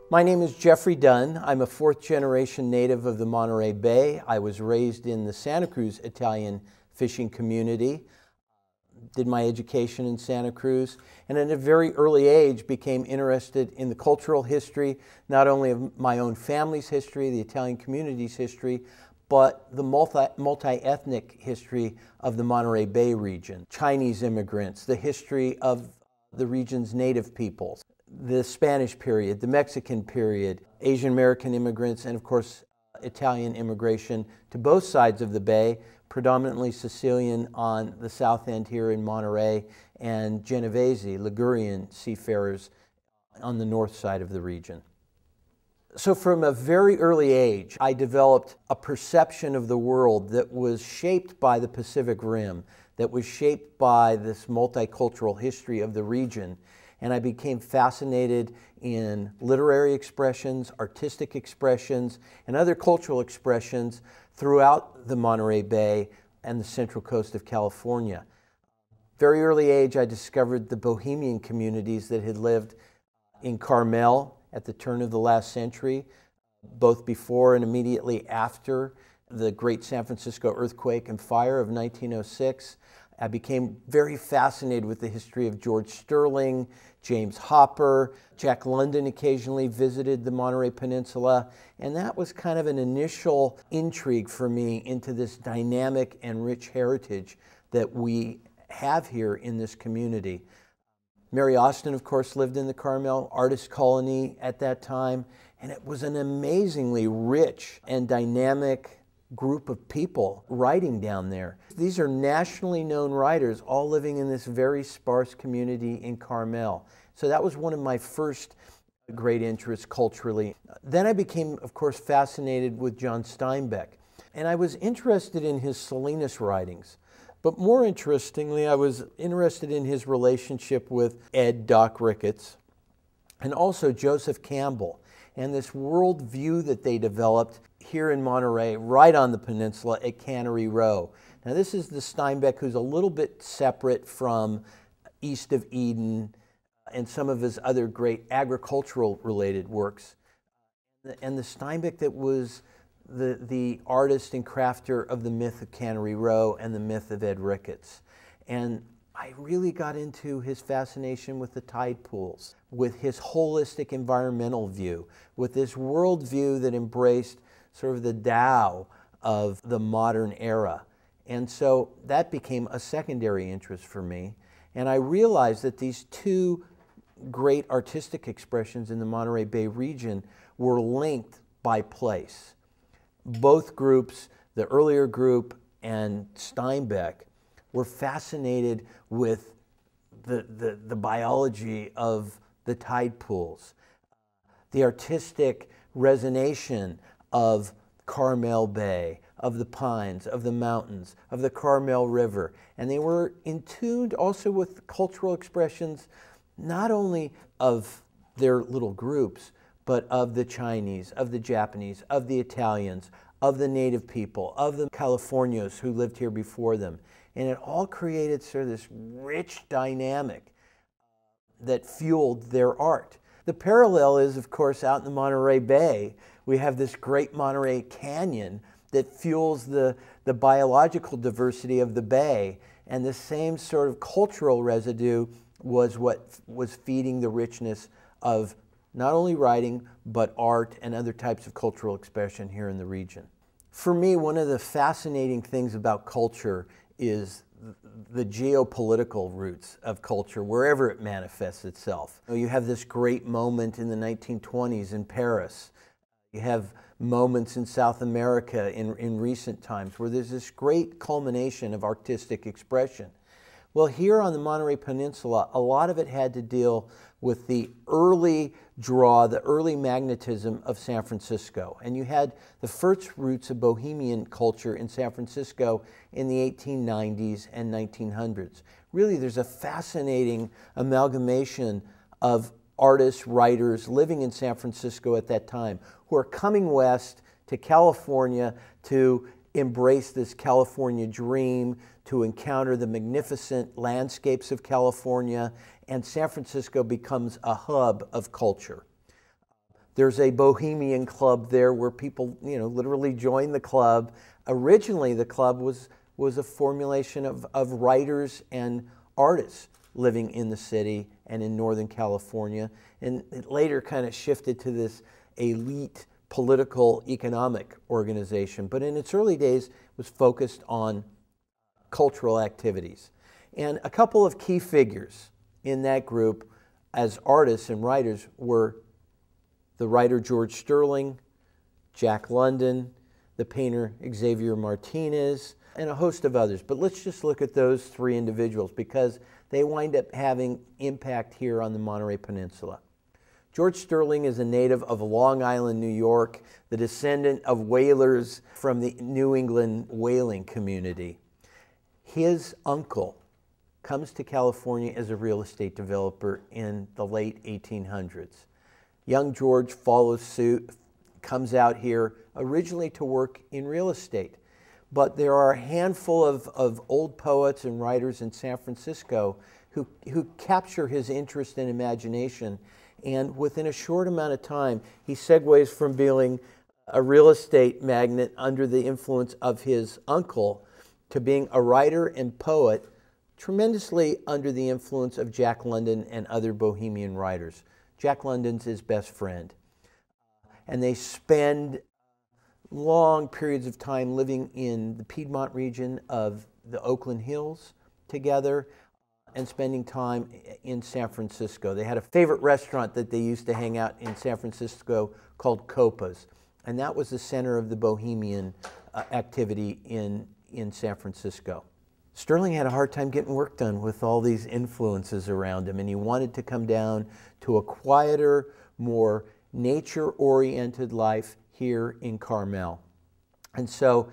My name is Geoffrey Dunn. I'm a fourth-generation native of the Monterey Bay. I was raised in the Santa Cruz Italian fishing community, did my education in Santa Cruz, and at a very early age became interested in the cultural history, not only of my own family's history, the Italian community's history, but the multi-ethnic history of the Monterey Bay region. Chinese immigrants, the history of the region's native peoples, the Spanish period, the Mexican period, Asian American immigrants, and of course Italian immigration to both sides of the bay, predominantly Sicilian on the south end here in Monterey, and Genovese, Ligurian seafarers on the north side of the region. So from a very early age, I developed a perception of the world that was shaped by the Pacific Rim, that was shaped by this multicultural history of the region. And I became fascinated in literary expressions, artistic expressions, and other cultural expressions throughout the Monterey Bay and the central coast of California. Very early age, I discovered the Bohemian communities that had lived in Carmel at the turn of the last century, both before and immediately after the great San Francisco earthquake and fire of 1906. I became very fascinated with the history of George Sterling, James Hopper. Jack London occasionally visited the Monterey Peninsula, and that was kind of an initial intrigue for me into this dynamic and rich heritage that we have here in this community. Mary Austin, of course, lived in the Carmel artist colony at that time, and it was an amazingly rich and dynamic group of people writing down there. These are nationally known writers, all living in this very sparse community in Carmel. So that was one of my first great interests culturally. Then I became, of course, fascinated with John Steinbeck, and I was interested in his Salinas writings. But more interestingly, I was interested in his relationship with Ed Doc Ricketts and also Joseph Campbell, and this worldview that they developed here in Monterey, right on the peninsula at Cannery Row. Now this is the Steinbeck who's a little bit separate from East of Eden and some of his other great agricultural related works. And the Steinbeck that was the artist and crafter of the myth of Cannery Row and the myth of Ed Ricketts. And I really got into his fascination with the tide pools, with his holistic environmental view, with this worldview that embraced sort of the Tao of the modern era. And so that became a secondary interest for me. And I realized that these two great artistic expressions in the Monterey Bay region were linked by place. Both groups, the earlier group and Steinbeck, were fascinated with the biology of the tide pools, the artistic resonation of Carmel Bay, of the pines, of the mountains, of the Carmel River. And they were in tune also with cultural expressions, not only of their little groups, but of the Chinese, of the Japanese, of the Italians, of the native people, of the Californios who lived here before them. And it all created sort of this rich dynamic that fueled their art. The parallel is, of course, out in the Monterey Bay, we have this great Monterey Canyon that fuels the biological diversity of the bay, and the same sort of cultural residue was what was feeding the richness of not only writing, but art and other types of cultural expression here in the region. For me, one of the fascinating things about culture is the geopolitical roots of culture, wherever it manifests itself. You have this great moment in the 1920s in Paris. You have moments in South America in recent times where there's this great culmination of artistic expression. Well, here on the Monterey Peninsula, a lot of it had to deal with the early draw the early magnetism of San Francisco. And you had the first roots of Bohemian culture in San Francisco in the 1890s and 1900s. Really, there's a fascinating amalgamation of artists, writers living in San Francisco at that time who are coming west to California to embrace this California dream, to encounter the magnificent landscapes of California, and San Francisco becomes a hub of culture. There's a Bohemian club there where people, literally join the club. Originally, the club was a formulation of writers and artists living in the city and in Northern California, and it later kind of shifted to this elite political economic organization. But in its early days, it was focused on cultural activities. And a couple of key figures in that group as artists and writers were the writer George Sterling, Jack London, the painter Xavier Martinez, and a host of others. But let's just look at those three individuals because they wind up having impact here on the Monterey Peninsula. George Sterling is a native of Long Island, New York, the descendant of whalers from the New England whaling community. His uncle comes to California as a real estate developer in the late 1800s. Young George follows suit, comes out here originally to work in real estate. But there are a handful of old poets and writers in San Francisco who capture his interest and imagination. And within a short amount of time, he segues from being a real estate magnate under the influence of his uncle to being a writer and poet tremendously under the influence of Jack London and other Bohemian writers. Jack London's his best friend. And they spend long periods of time living in the Piedmont region of the Oakland Hills together and spending time in San Francisco. They had a favorite restaurant that they used to hang out in San Francisco called Copa's, and that was the center of the Bohemian activity in San Francisco. Sterling had a hard time getting work done with all these influences around him, and he wanted to come down to a quieter, more nature-oriented life here in Carmel. And so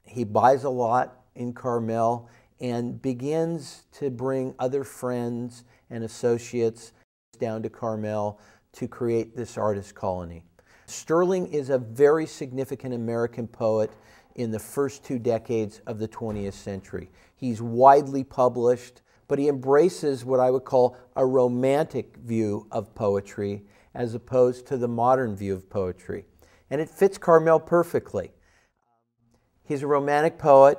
he buys a lot in Carmel and begins to bring other friends and associates down to Carmel to create this artist colony. Sterling is a very significant American poet in the first 2 decades of the 20th century. He's widely published, but he embraces what I would call a romantic view of poetry as opposed to the modern view of poetry. And it fits Carmel perfectly. He's a romantic poet,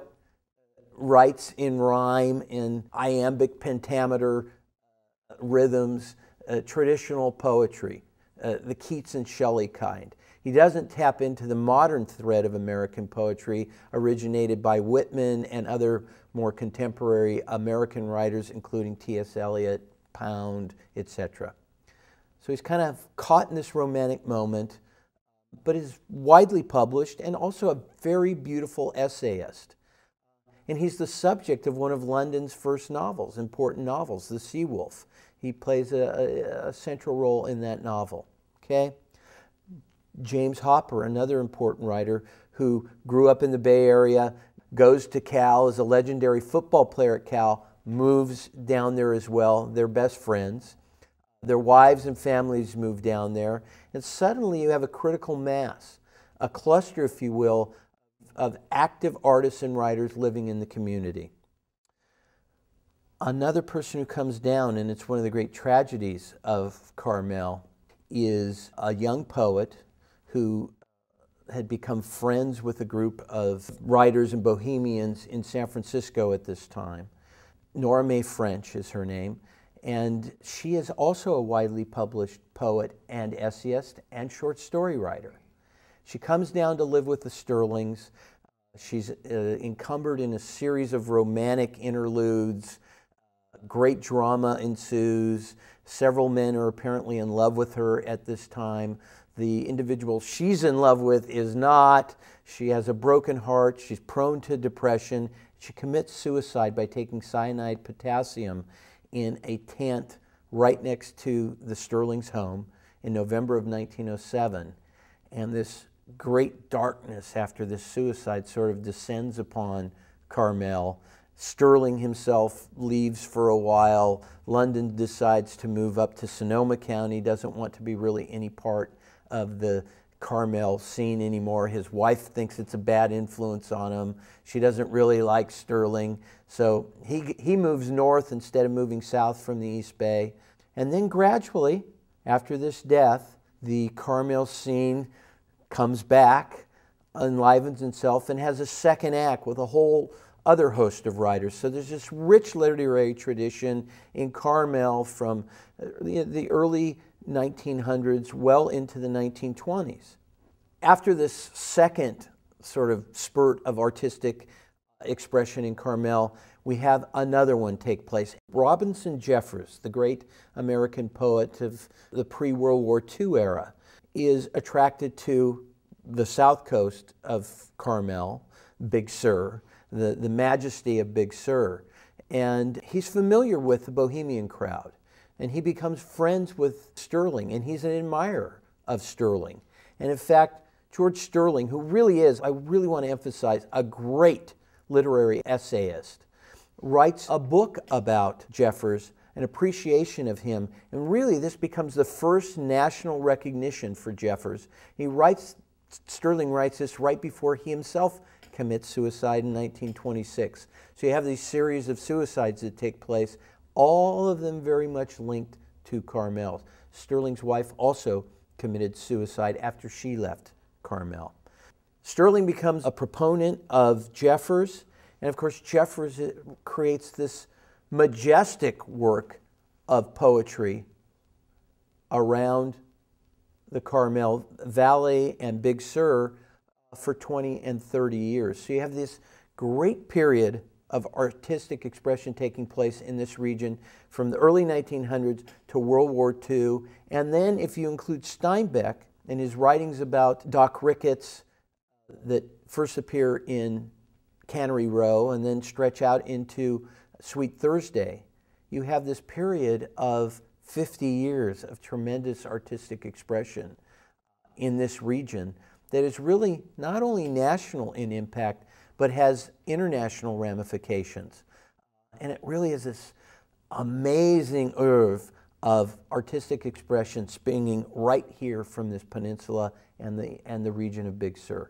writes in rhyme, in iambic pentameter rhythms, traditional poetry, the Keats and Shelley kind. He doesn't tap into the modern thread of American poetry originated by Whitman and other more contemporary American writers, including T.S. Eliot, Pound, etc. So he's kind of caught in this romantic moment, but is widely published and also a very beautiful essayist. And he's the subject of one of London's first novels, important novels, The Sea Wolf. He plays a central role in that novel. Okay? James Hopper, another important writer who grew up in the Bay Area, goes to Cal, is a legendary football player at Cal, moves down there as well. They're best friends. Their wives and families move down there. And suddenly you have a critical mass, a cluster, if you will, of active artists and writers living in the community. Another person who comes down, and it's one of the great tragedies of Carmel, is a young poet who had become friends with a group of writers and bohemians in San Francisco at this time. Nora Mae French is her name, and she is also a widely published poet and essayist and short story writer. She comes down to live with the Sterlings. She's encumbered in a series of romantic interludes. Great drama ensues. Several men are apparently in love with her at this time. The individual she's in love with is not. She has a broken heart. She's prone to depression. She commits suicide by taking cyanide potassium in a tent right next to the Sterling's home in November of 1907. And this great darkness after this suicide sort of descends upon Carmel. Sterling himself leaves for a while. London decides to move up to Sonoma County, doesn't want to be really any part of the Carmel scene anymore. His wife thinks it's a bad influence on him. She doesn't really like Sterling. So he moves north instead of moving south from the East Bay. And then gradually, after this death, the Carmel scene comes back, enlivens itself, and has a second act with a whole other host of writers. So there's this rich literary tradition in Carmel from the early 1900s well into the 1920s. After this second sort of spurt of artistic expression in Carmel, we have another one take place. Robinson Jeffers, the great American poet of the pre-World War II era, is attracted to the south coast of Carmel, Big Sur, the majesty of Big Sur. And he's familiar with the Bohemian crowd. And he becomes friends with Sterling, and he's an admirer of Sterling. And in fact, George Sterling, who really is, I really want to emphasize, a great literary essayist, writes a book about Jeffers, an appreciation of him, and really this becomes the first national recognition for Jeffers. Sterling writes this right before he himself commits suicide in 1926. So you have these series of suicides that take place, all of them very much linked to Carmel. Sterling's wife also committed suicide after she left Carmel. Sterling becomes a proponent of Jeffers, and of course Jeffers creates this majestic work of poetry around the Carmel Valley and Big Sur for 20 and 30 years. So you have this great period of artistic expression taking place in this region from the early 1900s to World War II. And then if you include Steinbeck and his writings about Doc Ricketts that first appear in Cannery Row and then stretch out into Sweet Thursday, you have this period of 50 years of tremendous artistic expression in this region that is really not only national in impact, but has international ramifications. And it really is this amazing oeuvre of artistic expression springing right here from this peninsula and the region of Big Sur.